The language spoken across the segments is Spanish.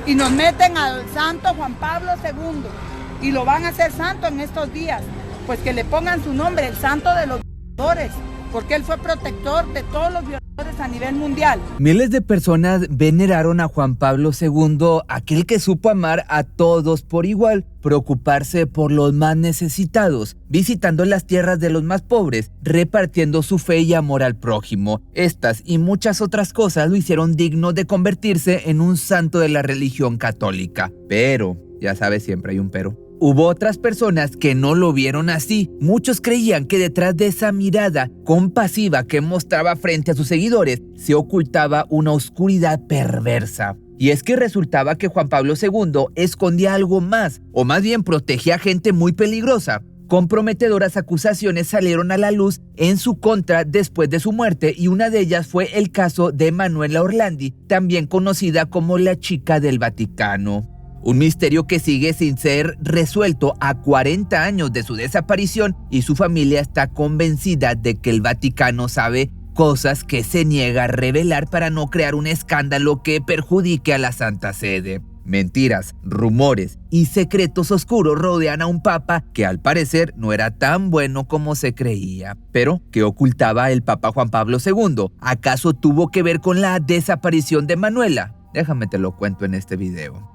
y nos meten al santo Juan Pablo II y lo van a hacer santo en estos días. Pues que le pongan su nombre, el santo de los violadores, porque él fue protector de todos los violadores a nivel mundial. Miles de personas veneraron a Juan Pablo II, aquel que supo amar a todos por igual, preocuparse por los más necesitados, visitando las tierras de los más pobres, repartiendo su fe y amor al prójimo. Estas y muchas otras cosas lo hicieron digno de convertirse en un santo de la religión católica. Pero, ya sabes, siempre hay un pero. Hubo otras personas que no lo vieron así. Muchos creían que detrás de esa mirada compasiva que mostraba frente a sus seguidores se ocultaba una oscuridad perversa. Y es que resultaba que Juan Pablo II escondía algo más, o más bien protegía a gente muy peligrosa. Comprometedoras acusaciones salieron a la luz en su contra después de su muerte, y una de ellas fue el caso de Manuela Orlandi, también conocida como la chica del Vaticano. Un misterio que sigue sin ser resuelto a 40 años de su desaparición, y su familia está convencida de que el Vaticano sabe cosas que se niega a revelar para no crear un escándalo que perjudique a la Santa Sede. Mentiras, rumores y secretos oscuros rodean a un papa que al parecer no era tan bueno como se creía. Pero, ¿qué ocultaba el Papa Juan Pablo II? ¿Acaso tuvo que ver con la desaparición de Manuela? Déjame te lo cuento en este video.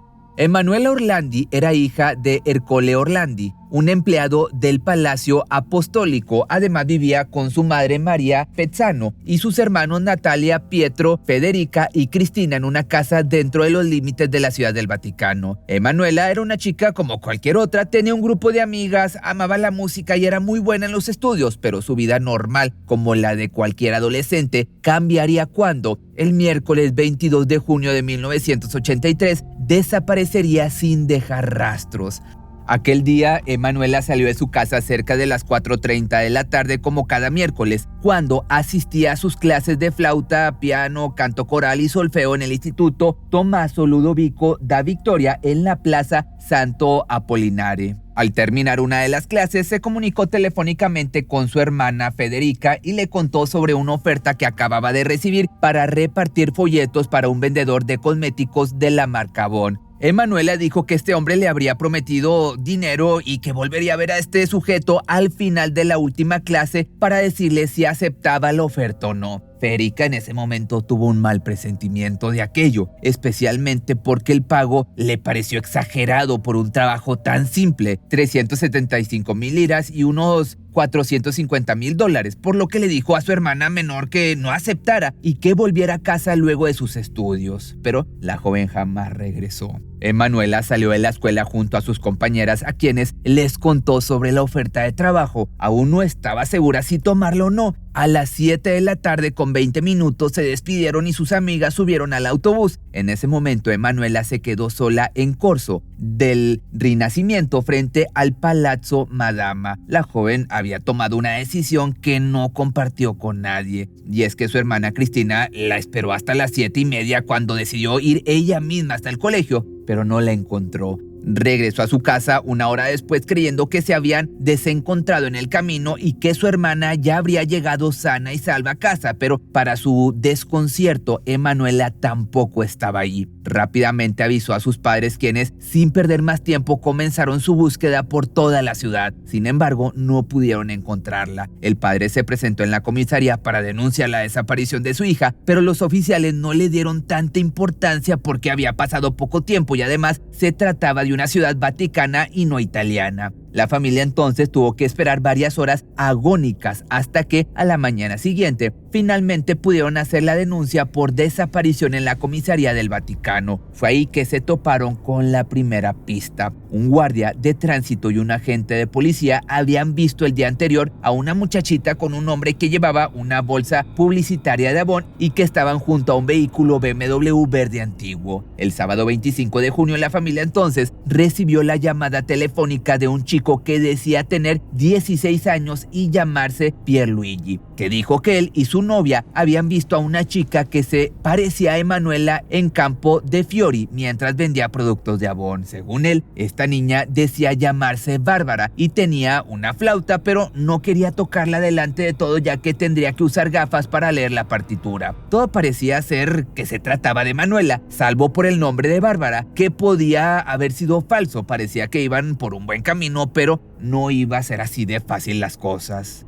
Manuela Orlandi era hija de Ercole Orlandi, un empleado del Palacio Apostólico. Además vivía con su madre María Pezzano y sus hermanos Natalia, Pietro, Federica y Cristina en una casa dentro de los límites de la Ciudad del Vaticano. Manuela era una chica como cualquier otra, tenía un grupo de amigas, amaba la música y era muy buena en los estudios, pero su vida normal, como la de cualquier adolescente, cambiaría cuando, el miércoles 22 de junio de 1983, desaparecería sin dejar rastros. Aquel día, Manuela salió de su casa cerca de las 4:30 de la tarde como cada miércoles, cuando asistía a sus clases de flauta, piano, canto coral y solfeo en el Instituto Tommaso Ludovico da Vittoria en la Plaza Santo Apollinare. Al terminar una de las clases, se comunicó telefónicamente con su hermana Federica y le contó sobre una oferta que acababa de recibir para repartir folletos para un vendedor de cosméticos de la marca Avon. Manuela dijo que este hombre le habría prometido dinero y que volvería a ver a este sujeto al final de la última clase para decirle si aceptaba la oferta o no. Federica en ese momento tuvo un mal presentimiento de aquello, especialmente porque el pago le pareció exagerado por un trabajo tan simple, 375,000 liras y unos $450,000, por lo que le dijo a su hermana menor que no aceptara y que volviera a casa luego de sus estudios. Pero la joven jamás regresó. Manuela salió de la escuela junto a sus compañeras, a quienes les contó sobre la oferta de trabajo. Aún no estaba segura si tomarlo o no. A las 7 de la tarde con 20 minutos se despidieron y sus amigas subieron al autobús. En ese momento Manuela se quedó sola en Corso del Rinascimento frente al Palazzo Madama. La joven había tomado una decisión que no compartió con nadie, y es que su hermana Cristina la esperó hasta las 7:30 cuando decidió ir ella misma hasta el colegio, pero no la encontró. Regresó a su casa una hora después creyendo que se habían desencontrado en el camino y que su hermana ya habría llegado sana y salva a casa, pero para su desconcierto, Manuela tampoco estaba allí. Rápidamente avisó a sus padres, quienes, sin perder más tiempo, comenzaron su búsqueda por toda la ciudad. Sin embargo, no pudieron encontrarla. El padre se presentó en la comisaría para denunciar la desaparición de su hija, pero los oficiales no le dieron tanta importancia porque había pasado poco tiempo y además se trataba de una ciudad vaticana y no italiana. La familia entonces tuvo que esperar varias horas agónicas hasta que, a la mañana siguiente, finalmente pudieron hacer la denuncia por desaparición en la comisaría del Vaticano. Fue ahí que se toparon con la primera pista. Un guardia de tránsito y un agente de policía habían visto el día anterior a una muchachita con un hombre que llevaba una bolsa publicitaria de Avon y que estaban junto a un vehículo BMW verde antiguo. El sábado 25 de junio la familia entonces recibió la llamada telefónica de un chico chico que decía tener 16 años y llamarse Pierluigi, que dijo que él y su novia habían visto a una chica que se parecía a Emanuela en Campo de Fiori mientras vendía productos de Avon. Según él, esta niña decía llamarse Bárbara y tenía una flauta, pero no quería tocarla delante de todo ya que tendría que usar gafas para leer la partitura. Todo parecía ser que se trataba de Emanuela, salvo por el nombre de Bárbara, que podía haber sido falso. Parecía que iban por un buen camino, pero no iba a ser así de fácil las cosas.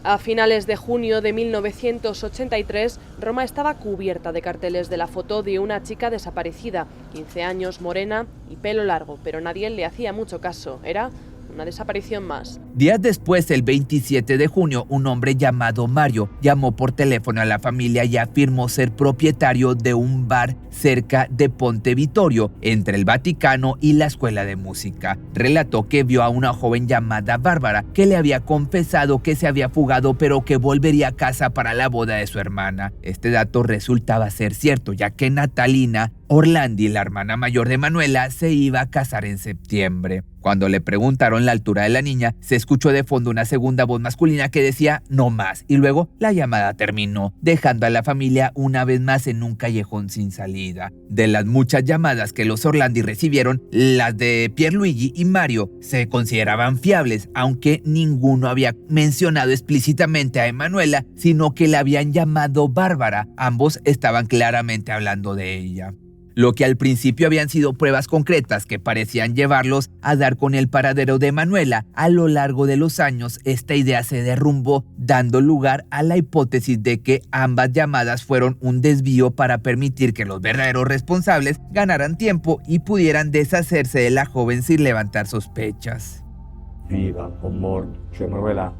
A finales de junio de 1983, Roma estaba cubierta de carteles de la foto de una chica desaparecida, 15 años, morena y pelo largo, pero nadie le hacía mucho caso. Era una desaparición más. Días después, el 27 de junio, un hombre llamado Mario llamó por teléfono a la familia y afirmó ser propietario de un bar cerca de Ponte Vittorio, entre el Vaticano y la Escuela de Música. Relató que vio a una joven llamada Bárbara que le había confesado que se había fugado pero que volvería a casa para la boda de su hermana. Este dato resultaba ser cierto, ya que Natalina Orlandi, la hermana mayor de Manuela, se iba a casar en septiembre. Cuando le preguntaron la altura de la niña, se escuchó de fondo una segunda voz masculina que decía "no más", y luego la llamada terminó, dejando a la familia una vez más en un callejón sin salida. De las muchas llamadas que los Orlandi recibieron, las de Pierluigi y Mario se consideraban fiables, aunque ninguno había mencionado explícitamente a Emanuela, sino que la habían llamado Bárbara. Ambos estaban claramente hablando de ella. Lo que al principio habían sido pruebas concretas que parecían llevarlos a dar con el paradero de Emanuela, a lo largo de los años esta idea se derrumbó, dando lugar a la hipótesis de que ambas llamadas fueron un desvío para permitir que los verdaderos responsables ganaran tiempo y pudieran deshacerse de la joven sin levantar sospechas. Viva o morta, cioè Emanuela,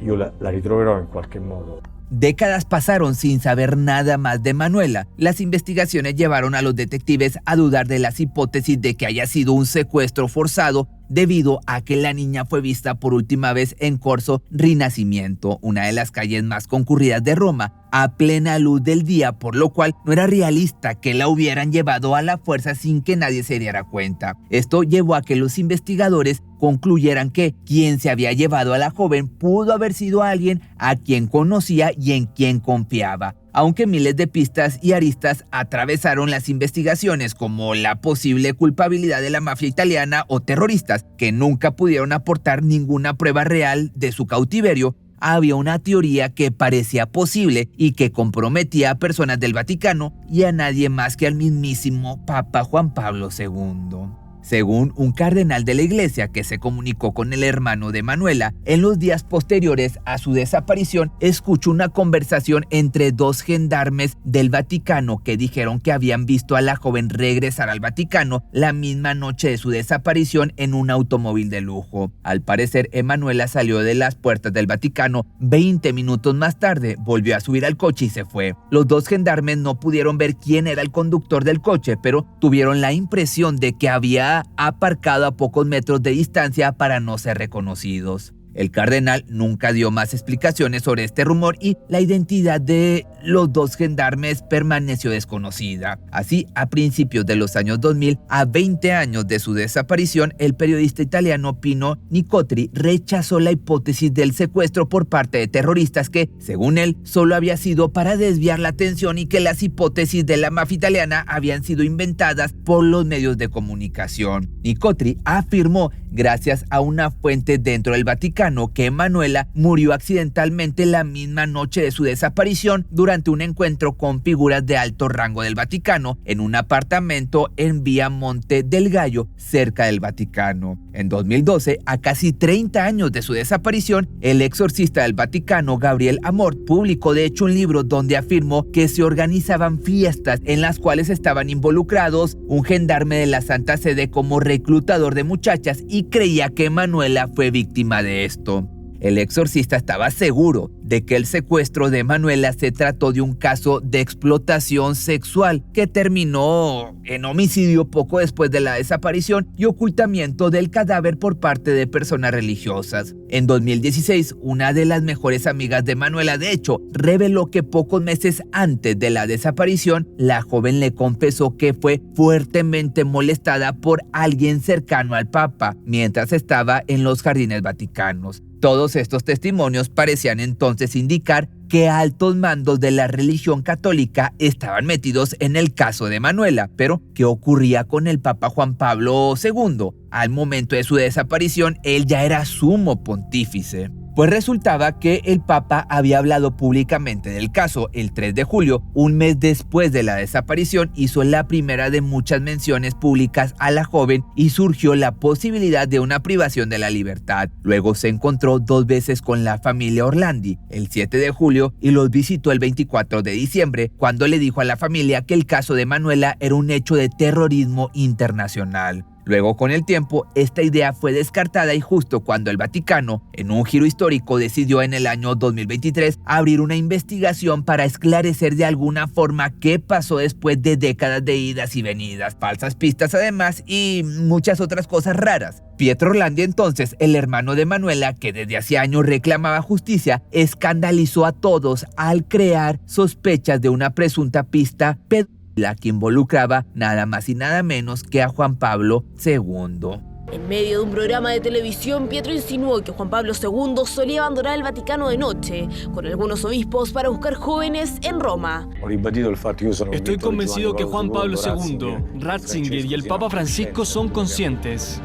io la ritroverò in qualche modo. Décadas pasaron sin saber nada más de Manuela. Las investigaciones llevaron a los detectives a dudar de las hipótesis de que haya sido un secuestro forzado debido a que la niña fue vista por última vez en Corso Rinascimento, una de las calles más concurridas de Roma, a plena luz del día, por lo cual no era realista que la hubieran llevado a la fuerza sin que nadie se diera cuenta. Esto llevó a que los investigadores concluyeran que quien se había llevado a la joven pudo haber sido alguien a quien conocía y en quien confiaba. Aunque miles de pistas y aristas atravesaron las investigaciones, como la posible culpabilidad de la mafia italiana o terroristas, que nunca pudieron aportar ninguna prueba real de su cautiverio, había una teoría que parecía posible y que comprometía a personas del Vaticano y a nadie más que al mismísimo Papa Juan Pablo II. Según un cardenal de la iglesia que se comunicó con el hermano de Manuela, en los días posteriores a su desaparición, escuchó una conversación entre dos gendarmes del Vaticano que dijeron que habían visto a la joven regresar al Vaticano la misma noche de su desaparición en un automóvil de lujo. Al parecer, Emanuela salió de las puertas del Vaticano 20 minutos más tarde, volvió a subir al coche y se fue. Los dos gendarmes no pudieron ver quién era el conductor del coche, pero tuvieron la impresión de que había aparcado a pocos metros de distancia para no ser reconocidos. El cardenal nunca dio más explicaciones sobre este rumor y la identidad de los dos gendarmes permaneció desconocida. Así, a principios de los años 2000, a 20 años de su desaparición, el periodista italiano Pino Nicotri rechazó la hipótesis del secuestro por parte de terroristas que, según él, solo había sido para desviar la atención y que las hipótesis de la mafia italiana habían sido inventadas por los medios de comunicación. Nicotri afirmó, gracias a una fuente dentro del Vaticano, que Emanuela murió accidentalmente la misma noche de su desaparición durante un encuentro con figuras de alto rango del Vaticano en un apartamento en Vía Monte del Gallo, cerca del Vaticano. En 2012, a casi 30 años de su desaparición, el exorcista del Vaticano, Gabriel Amort, publicó de hecho un libro donde afirmó que se organizaban fiestas en las cuales estaban involucrados un gendarme de la Santa Sede como reclutador de muchachas y creía que Emanuela fue víctima de esto. El exorcista estaba seguro de que el secuestro de Manuela se trató de un caso de explotación sexual que terminó en homicidio poco después de la desaparición y ocultamiento del cadáver por parte de personas religiosas. En 2016, una de las mejores amigas de Manuela, de hecho, reveló que pocos meses antes de la desaparición, la joven le confesó que fue fuertemente molestada por alguien cercano al Papa mientras estaba en los Jardines Vaticanos. Todos estos testimonios parecían entonces indicar que altos mandos de la religión católica estaban metidos en el caso de Manuela. Pero, ¿qué ocurría con el Papa Juan Pablo II? Al momento de su desaparición, él ya era sumo pontífice. Pues resultaba que el Papa había hablado públicamente del caso el 3 de julio, un mes después de la desaparición. Hizo la primera de muchas menciones públicas a la joven y surgió la posibilidad de una privación de la libertad. Luego se encontró 2 veces con la familia Orlandi, el 7 de julio y los visitó el 24 de diciembre, cuando le dijo a la familia que el caso de Manuela era un hecho de terrorismo internacional. Luego, con el tiempo, esta idea fue descartada y justo cuando el Vaticano, en un giro histórico, decidió en el año 2023 abrir una investigación para esclarecer de alguna forma qué pasó después de décadas de idas y venidas, falsas pistas además y muchas otras cosas raras. Pietro Orlandi, entonces el hermano de Manuela, que desde hace años reclamaba justicia, escandalizó a todos al crear sospechas de una presunta pista la que involucraba nada más y nada menos que a Juan Pablo II. En medio de un programa de televisión, Pietro insinuó que Juan Pablo II solía abandonar el Vaticano de noche con algunos obispos para buscar jóvenes en Roma. Estoy convencido que Juan Pablo II, Ratzinger y el Papa Francisco son conscientes.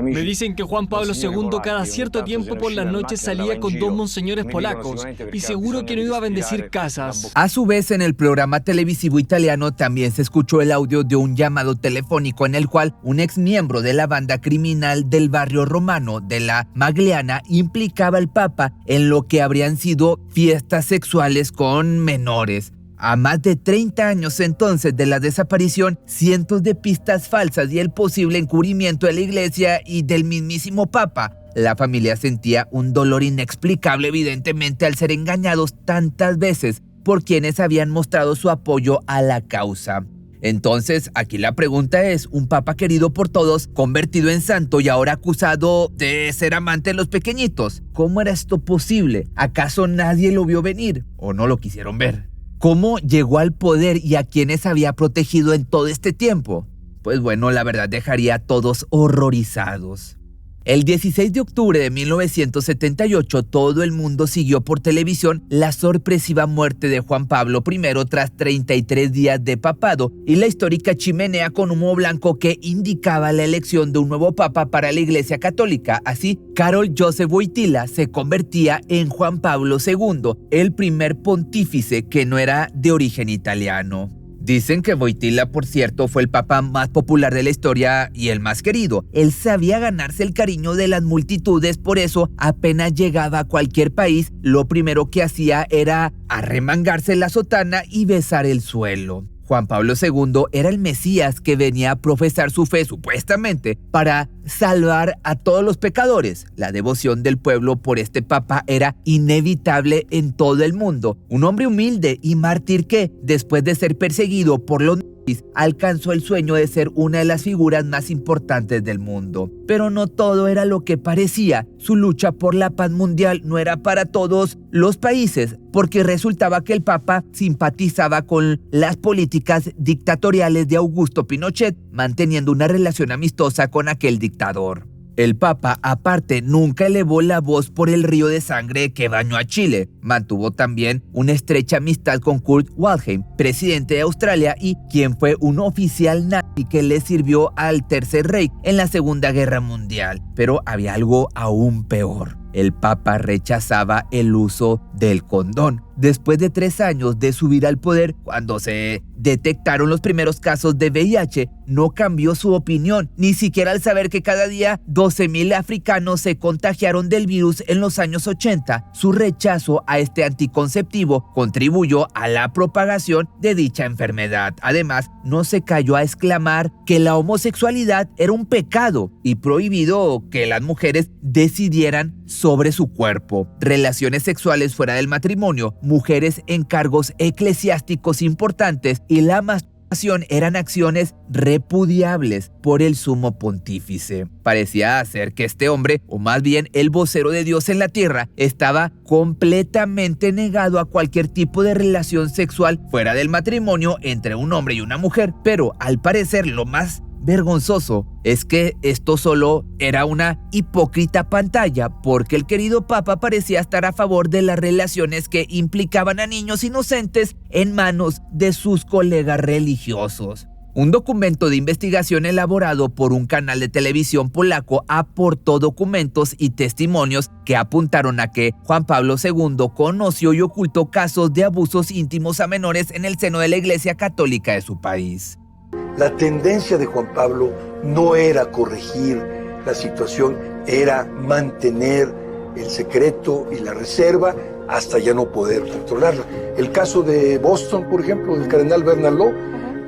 Me dicen que Juan Pablo II cada cierto tiempo por las noches salía con 2 monseñores polacos y seguro que no iba a bendecir casas. A su vez, en el programa televisivo italiano también se escuchó el audio de un llamado telefónico en el cual un ex miembro de la banda criminal del barrio romano de la Magliana implicaba al Papa en lo que habrían sido fiestas sexuales con menores. A más de 30 años entonces de la desaparición, cientos de pistas falsas y el posible encubrimiento de la iglesia y del mismísimo Papa, la familia sentía un dolor inexplicable evidentemente al ser engañados tantas veces por quienes habían mostrado su apoyo a la causa. Entonces, aquí la pregunta es, un papa querido por todos, convertido en santo y ahora acusado de ser amante de los pequeñitos. ¿Cómo era esto posible? ¿Acaso nadie lo vio venir? ¿O no lo quisieron ver? ¿Cómo llegó al poder y a quienes había protegido en todo este tiempo? Pues bueno, la verdad dejaría a todos horrorizados. El 16 de octubre de 1978, todo el mundo siguió por televisión la sorpresiva muerte de Juan Pablo I tras 33 días de papado y la histórica chimenea con humo blanco que indicaba la elección de un nuevo papa para la Iglesia Católica. Así, Karol Józef Wojtyła se convertía en Juan Pablo II, el primer pontífice que no era de origen italiano. Dicen que Wojtyła, por cierto, fue el papa más popular de la historia y el más querido. Él sabía ganarse el cariño de las multitudes, por eso apenas llegaba a cualquier país, lo primero que hacía era arremangarse la sotana y besar el suelo. Juan Pablo II era el Mesías que venía a profesar su fe supuestamente para salvar a todos los pecadores. La devoción del pueblo por este papa era inevitable en todo el mundo. Un hombre humilde y mártir que, después de ser perseguido por los nazis, alcanzó el sueño de ser una de las figuras más importantes del mundo. Pero no todo era lo que parecía. Su lucha por la paz mundial no era para todos los países, porque resultaba que el Papa simpatizaba con las políticas dictatoriales de Augusto Pinochet, manteniendo una relación amistosa con aquel dictador. El Papa, aparte, nunca elevó la voz por el río de sangre que bañó a Chile. Mantuvo también una estrecha amistad con Kurt Waldheim, presidente de Australia y quien fue un oficial nazi que le sirvió al Tercer Reich en la Segunda Guerra Mundial. Pero había algo aún peor. El Papa rechazaba el uso del condón. después de 3 años de subir al poder, cuando se detectaron los primeros casos de VIH, no cambió su opinión, ni siquiera al saber que cada día 12,000 africanos se contagiaron del virus en los años 80. Su rechazo a este anticonceptivo contribuyó a la propagación de dicha enfermedad. Además, no se calló a exclamar que la homosexualidad era un pecado y prohibido que las mujeres decidieran sobre su cuerpo, relaciones sexuales fuera del matrimonio, mujeres en cargos eclesiásticos importantes y la masturbación eran acciones repudiables por el sumo pontífice. Parecía ser que este hombre, o más bien el vocero de Dios en la tierra, estaba completamente negado a cualquier tipo de relación sexual fuera del matrimonio entre un hombre y una mujer, pero al parecer lo más vergonzoso es que esto solo era una hipócrita pantalla, porque el querido Papa parecía estar a favor de las relaciones que implicaban a niños inocentes en manos de sus colegas religiosos. Un documento de investigación elaborado por un canal de televisión polaco aportó documentos y testimonios que apuntaron a que Juan Pablo II conoció y ocultó casos de abusos íntimos a menores en el seno de la Iglesia Católica de su país. La tendencia de Juan Pablo no era corregir la situación, era mantener el secreto y la reserva hasta ya no poder controlarla. El caso de Boston, por ejemplo, del cardenal Bernard Law,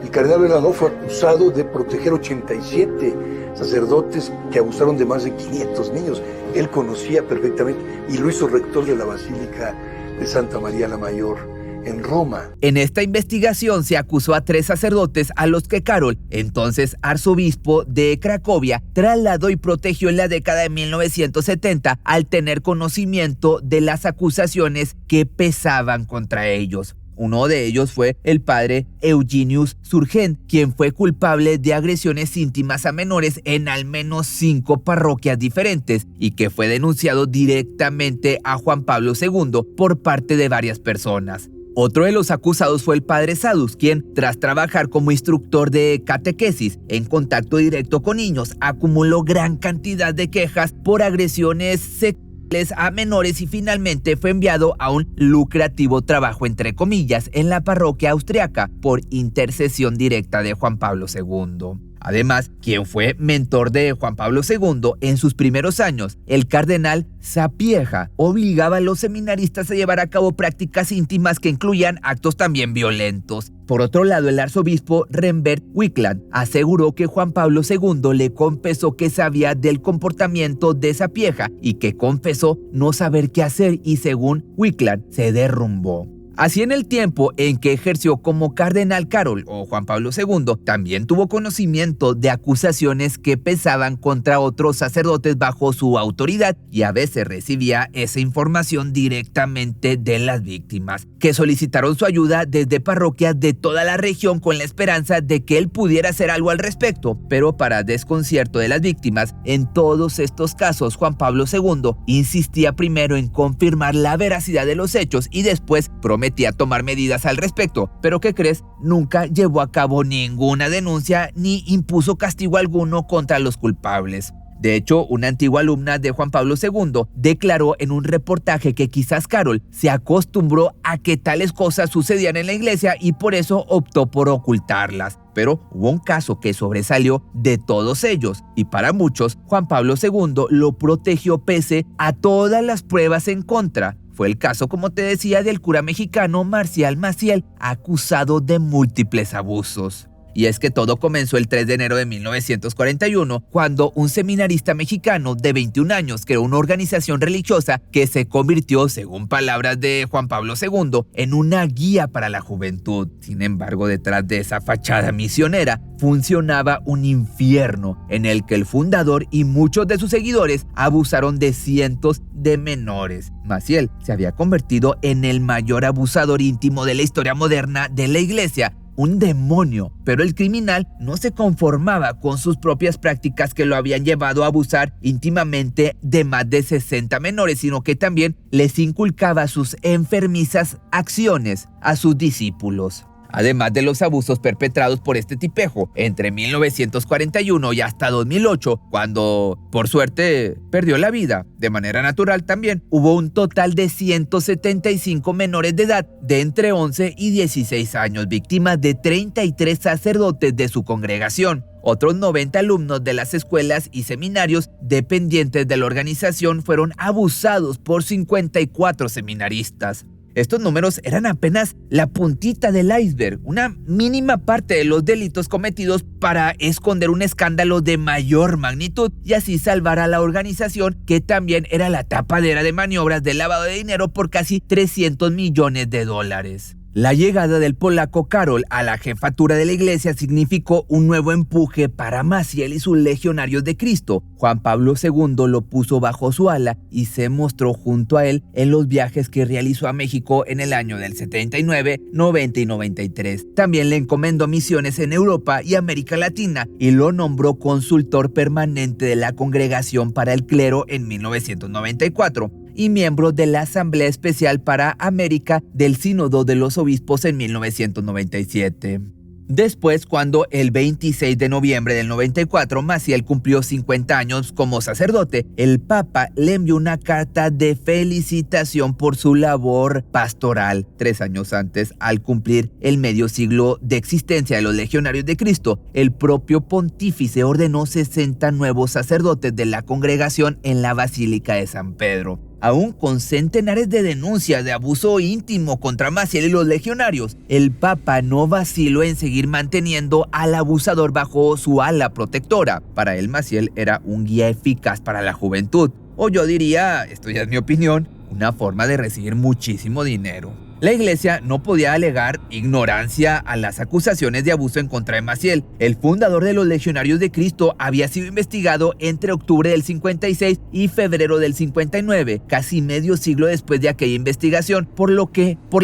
el cardenal Bernard Law fue acusado de proteger 87 sacerdotes que abusaron de más de 500 niños. Él conocía perfectamente y lo hizo rector de la Basílica de Santa María la Mayor en Roma. En esta investigación se acusó a 3 sacerdotes a los que Karol, entonces arzobispo de Cracovia, trasladó y protegió en la década de 1970 al tener conocimiento de las acusaciones que pesaban contra ellos. Uno de ellos fue el padre Eugenius Surgent, quien fue culpable de agresiones íntimas a menores en al menos 5 parroquias diferentes y que fue denunciado directamente a Juan Pablo II por parte de varias personas. Otro de los acusados fue el padre Sadus, quien, tras trabajar como instructor de catequesis en contacto directo con niños, acumuló gran cantidad de quejas por agresiones sexuales a menores y finalmente fue enviado a un lucrativo trabajo, entre comillas, en la parroquia austriaca por intercesión directa de Juan Pablo II. Además, quien fue mentor de Juan Pablo II en sus primeros años, el cardenal Sapieha, obligaba a los seminaristas a llevar a cabo prácticas íntimas que incluían actos también violentos. Por otro lado, el arzobispo Rembert Wikland aseguró que Juan Pablo II le confesó que sabía del comportamiento de Sapieha y que confesó no saber qué hacer y, según Wikland, se derrumbó. Así, en el tiempo en que ejerció como cardenal Karol o Juan Pablo II, también tuvo conocimiento de acusaciones que pesaban contra otros sacerdotes bajo su autoridad y a veces recibía esa información directamente de las víctimas, que solicitaron su ayuda desde parroquias de toda la región con la esperanza de que él pudiera hacer algo al respecto. Pero para desconcierto de las víctimas, en todos estos casos Juan Pablo II insistía primero en confirmar la veracidad de los hechos y después prometía tomar medidas al respecto, pero ¿qué crees? Nunca llevó a cabo ninguna denuncia ni impuso castigo alguno contra los culpables. De hecho, una antigua alumna de Juan Pablo II declaró en un reportaje que quizás Karol se acostumbró a que tales cosas sucedían en la iglesia y por eso optó por ocultarlas. Pero hubo un caso que sobresalió de todos ellos y para muchos Juan Pablo II lo protegió pese a todas las pruebas en contra. Fue el caso, como te decía, del cura mexicano Marcial Maciel, acusado de múltiples abusos. Y es que todo comenzó el 3 de enero de 1941, cuando un seminarista mexicano de 21 años creó una organización religiosa que se convirtió, según palabras de Juan Pablo II, en una guía para la juventud. Sin embargo, detrás de esa fachada misionera funcionaba un infierno en el que el fundador y muchos de sus seguidores abusaron de cientos de menores. Maciel se había convertido en el mayor abusador íntimo de la historia moderna de la iglesia, un demonio, pero el criminal no se conformaba con sus propias prácticas que lo habían llevado a abusar íntimamente de más de 60 menores, sino que también les inculcaba sus enfermizas acciones a sus discípulos. Además de los abusos perpetrados por este tipejo entre 1941 y hasta 2008, cuando, por suerte, perdió la vida de manera natural también, hubo un total de 175 menores de edad de entre 11 y 16 años, víctimas de 33 sacerdotes de su congregación. Otros 90 alumnos de las escuelas y seminarios dependientes de la organización fueron abusados por 54 seminaristas. Estos números eran apenas la puntita del iceberg, una mínima parte de los delitos cometidos para esconder un escándalo de mayor magnitud y así salvar a la organización, que también era la tapadera de maniobras de lavado de dinero por casi 300 millones de dólares. La llegada del polaco Karol a la jefatura de la iglesia significó un nuevo empuje para Maciel y sus legionarios de Cristo. Juan Pablo II lo puso bajo su ala y se mostró junto a él en los viajes que realizó a México en el año del 79, 90 y 93. También le encomendó misiones en Europa y América Latina y lo nombró consultor permanente de la Congregación para el Clero en 1994. Y miembro de la Asamblea Especial para América del Sínodo de los Obispos en 1997. Después, cuando el 26 de noviembre del 94 Maciel cumplió 50 años como sacerdote, el Papa le envió una carta de felicitación por su labor pastoral. 3 años antes, al cumplir el medio siglo de existencia de los Legionarios de Cristo, el propio pontífice ordenó 60 nuevos sacerdotes de la congregación en la Basílica de San Pedro. Aún con centenares de denuncias de abuso íntimo contra Maciel y los legionarios, el Papa no vaciló en seguir manteniendo al abusador bajo su ala protectora. Para él, Maciel era un guía eficaz para la juventud, o yo diría, esto ya es mi opinión, una forma de recibir muchísimo dinero. La iglesia no podía alegar ignorancia a las acusaciones de abuso en contra de Maciel. El fundador de los Legionarios de Cristo había sido investigado entre octubre del 56 y febrero del 59, casi medio siglo después de aquella investigación, por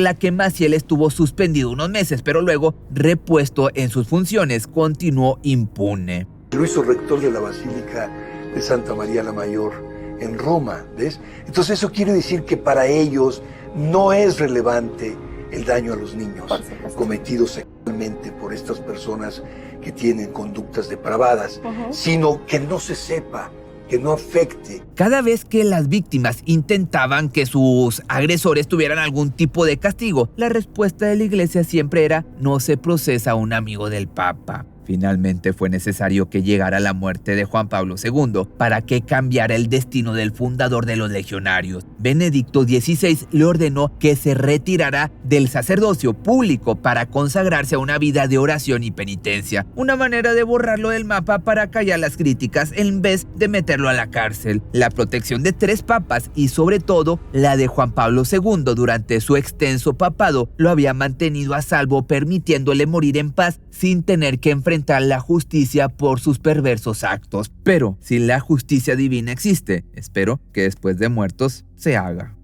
la que Maciel estuvo suspendido unos meses, pero luego, repuesto en sus funciones, continuó impune. Lo hizo rector de la Basílica de Santa María la Mayor en Roma, ¿ves? Entonces eso quiere decir que para ellos no es relevante el daño a los niños cometido sexualmente por estas personas que tienen conductas depravadas, sino que no se sepa, que no afecte. Cada vez que las víctimas intentaban que sus agresores tuvieran algún tipo de castigo, la respuesta de la iglesia siempre era: no se procesa a un amigo del Papa. Finalmente fue necesario que llegara la muerte de Juan Pablo II para que cambiara el destino del fundador de los legionarios. Benedicto XVI le ordenó que se retirara del sacerdocio público para consagrarse a una vida de oración y penitencia, una manera de borrarlo del mapa para callar las críticas en vez de meterlo a la cárcel. La protección de 3 papas y sobre todo la de Juan Pablo II durante su extenso papado lo había mantenido a salvo, permitiéndole morir en paz sin tener que enfrentar la justicia por sus perversos actos. Pero si la justicia divina existe, espero que después de muertos se haga.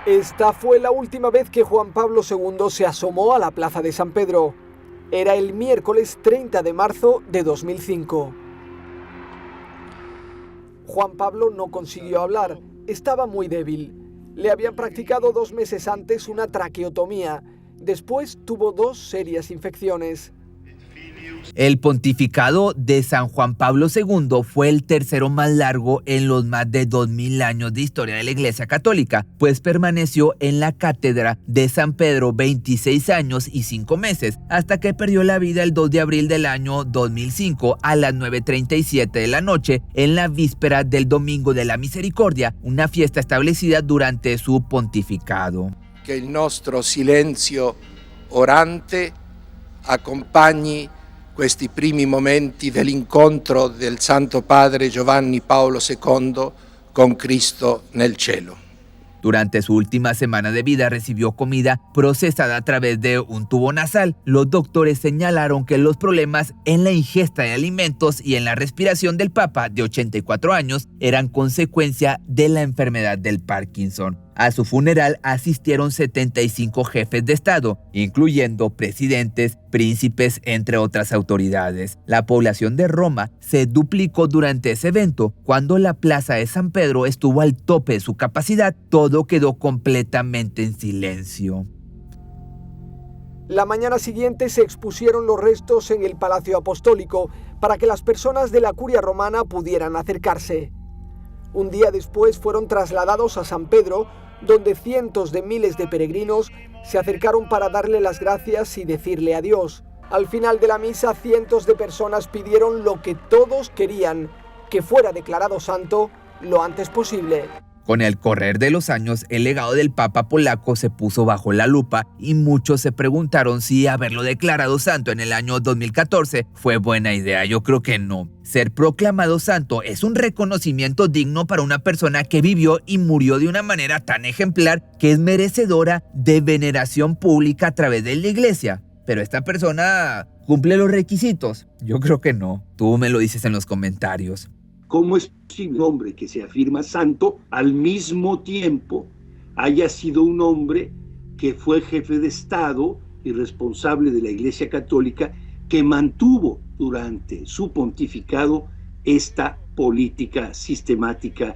Esta fue la última vez que Juan Pablo II se asomó a la plaza de San Pedro. Era el miércoles 30 de marzo de 2005. Juan Pablo no consiguió hablar, estaba muy débil. Le habían practicado 2 meses antes una traqueotomía. Después tuvo 2 serias infecciones. El pontificado de San Juan Pablo II fue el tercero más largo en los más de 2000 años de historia de la Iglesia Católica, pues permaneció en la cátedra de San Pedro 26 años y 5 meses, hasta que perdió la vida el 2 de abril del año 2005 a las 9:37 de la noche, en la víspera del Domingo de la Misericordia, una fiesta establecida durante su pontificado. Che il nostro silenzio orante accompagni questi primi momenti dell'incontro del Santo Padre Giovanni Paolo II con Cristo nel cielo. Durante su última semana de vida recibió comida procesada a través de un tubo nasal. Los doctores señalaron que los problemas en la ingesta de alimentos y en la respiración del Papa, de 84 años, eran consecuencia de la enfermedad del Parkinson. A su funeral asistieron 75 jefes de Estado, incluyendo presidentes, príncipes, entre otras autoridades. La población de Roma se duplicó durante ese evento. Cuando la plaza de San Pedro estuvo al tope de su capacidad, todo quedó completamente en silencio. La mañana siguiente se expusieron los restos en el Palacio Apostólico para que las personas de la Curia Romana pudieran acercarse. Un día después fueron trasladados a San Pedro, donde cientos de miles de peregrinos se acercaron para darle las gracias y decirle adiós. Al final de la misa, cientos de personas pidieron lo que todos querían, que fuera declarado santo lo antes posible. Con el correr de los años, el legado del Papa polaco se puso bajo la lupa y muchos se preguntaron si haberlo declarado santo en el año 2014 fue buena idea. Yo creo que no. Ser proclamado santo es un reconocimiento digno para una persona que vivió y murió de una manera tan ejemplar que es merecedora de veneración pública a través de la iglesia. Pero esta persona cumple los requisitos. Yo creo que no. Tú me lo dices en los comentarios. ¿Cómo es posible un hombre que se afirma santo al mismo tiempo haya sido un hombre que fue jefe de Estado y responsable de la Iglesia Católica, que mantuvo durante su pontificado esta política sistemática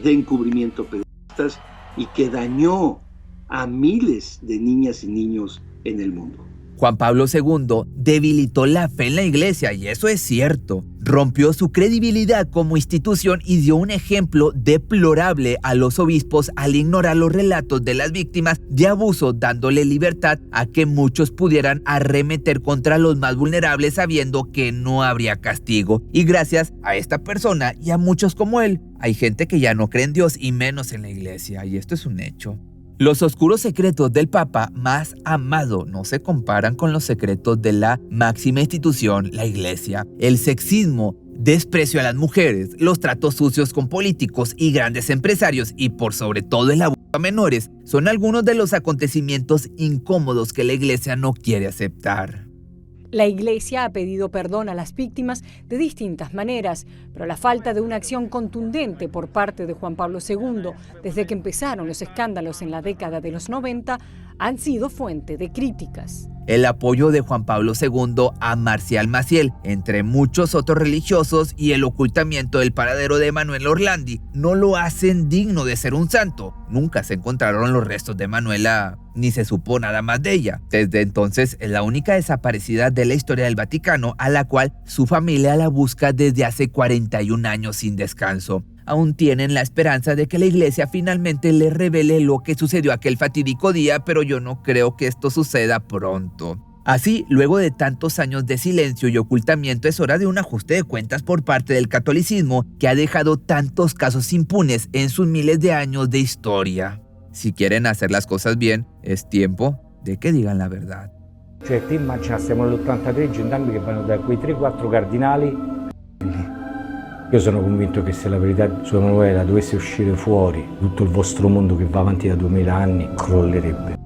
de encubrimiento pederastas y que dañó a miles de niñas y niños en el mundo? Juan Pablo II debilitó la fe en la iglesia y eso es cierto. Rompió su credibilidad como institución y dio un ejemplo deplorable a los obispos al ignorar los relatos de las víctimas de abuso, dándole libertad a que muchos pudieran arremeter contra los más vulnerables sabiendo que no habría castigo. Y gracias a esta persona y a muchos como él, hay gente que ya no cree en Dios y menos en la iglesia, y esto es un hecho. Los oscuros secretos del Papa más amado no se comparan con los secretos de la máxima institución, la Iglesia. El sexismo, desprecio a las mujeres, los tratos sucios con políticos y grandes empresarios y por sobre todo el abuso a menores son algunos de los acontecimientos incómodos que la Iglesia no quiere aceptar. La Iglesia ha pedido perdón a las víctimas de distintas maneras, pero la falta de una acción contundente por parte de Juan Pablo II desde que empezaron los escándalos en la década de los 90 han sido fuente de críticas. El apoyo de Juan Pablo II a Marcial Maciel, entre muchos otros religiosos, y el ocultamiento del paradero de Manuela Orlandi no lo hacen digno de ser un santo. Nunca se encontraron los restos de Manuela, ni se supo nada más de ella. Desde entonces es la única desaparecida de la historia del Vaticano, a la cual su familia la busca desde hace 41 años sin descanso. Aún tienen la esperanza de que la iglesia finalmente les revele lo que sucedió aquel fatídico día, pero yo no creo que esto suceda pronto. Así, luego de tantos años de silencio y ocultamiento, es hora de un ajuste de cuentas por parte del catolicismo que ha dejado tantos casos impunes en sus miles de años de historia. Si quieren hacer las cosas bien, es tiempo de que digan la verdad. Cioè, te immagini, siamo nell'83 gendarmi che vanno da quei 3-4 cardinali. Io sono convinto che se la verità su Emanuela dovesse uscire fuori, tutto il vostro mondo che va avanti da 2000 anni crollerebbe.